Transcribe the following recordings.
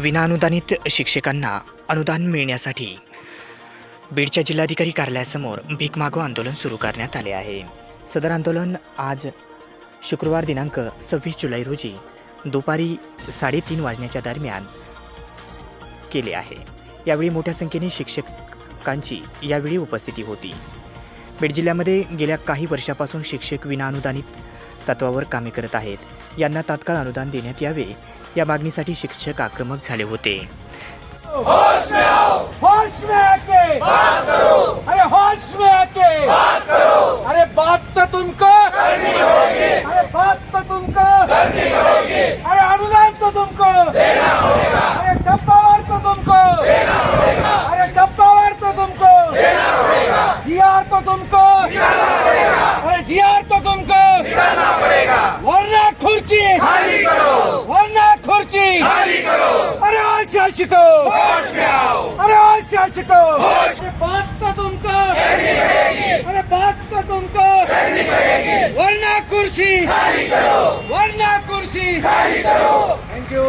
विनाअनुदानित शिक्षकांना अनुदान मिळण्यासाठी बीडच्या जिल्हाधिकारी कार्यालयासमोर भीक मागो आंदोलन सुरू करण्यात आले आहे। सदर आंदोलन आज शुक्रवार दिनांक 26 जुलै रोजी दुपारी 3:30 वाजण्याच्या दरम्यान केले आहे। यावेळी मोठ्या संख्येने शिक्षकांची यावेळी उपस्थिती होती। बीड जिल्ह्यामध्ये गेल्या काही वर्षापासून शिक्षक विनाअनुदानित तत्वावर कामे करत आहेत। यांना तात्काळ अनुदान देण्यात यावे या मागणीसाठी शिक्षक आक्रमक झाले होते। होश में आओ, होश में आके बात करो, अरे होश में आके बात करो, अरे बात तो तुमको करनी होगी, अरे बात तो तुमको करनी होगी, अरे अनुदान तो तुमको देना होगा, अरे डब्बावार तो तुमको देना होगा, अरे डब्बावार तो तुमको देना होगा, जीआर तो तुमको निकालना पड़ेगा, अरे जीआर तो तुमको निकालना पड़ेगा, वरना खुर्ची खाली करो, वरना खुर्ची खाली करो, अरे शासको अरे शासको बात तो तुमको करनी पड़ेगी, अरे बात तो तुमको करनी पड़ेगी, वरना कुर्सी खाली करो, वरना कुर्सी खाली करो। Thank you.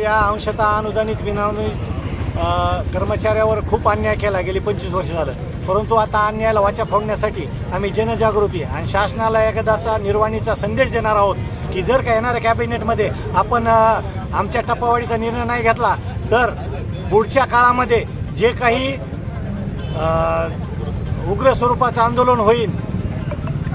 या अंशतः अनुदानित विनाअनुदानित कर्मचाऱ्यावर खूप अन्याय केला गेली 25 वर्ष झालं, परंतु आता अन्यायाला वाचा फोडण्यासाठी आम्ही जनजागृती आणि शासनाला एकदाचा निर्वाणीचा संदेश देणार आहोत की जर का येणाऱ्या कॅबिनेटमध्ये आपण आमच्या टप्पावाढीचा निर्णय नाही घेतला तर पुढच्या काळामध्ये जे काही उग्र स्वरूपाचं आंदोलन होईल,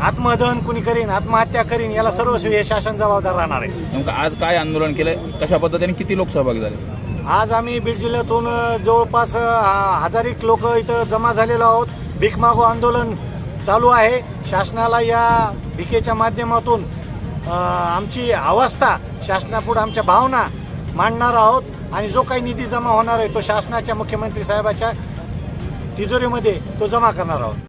आत्मदहन कुणी करीन, आत्महत्या करीन, याला सर्वस्वी हे शासन जबाबदार राहणार आहे। नेमकं आज काय आंदोलन केलंय, कशा पद्धतीने किती लोक सहभागी झाले? आज आम्ही बीड जिल्ह्यातून जवळपास 1000 लोक इथं जमा झालेलो आहोत। भीक मागो आंदोलन चालू आहे। शासनाला या भिकेच्या माध्यमातून आमची अवस्था शासनापुढे आमच्या भावना मांडणार आहोत आणि जो काही निधी जमा होणार आहे तो शासनाच्या मुख्यमंत्री साहेबाच्या तिजोरीमध्ये तो जमा करणार आहोत।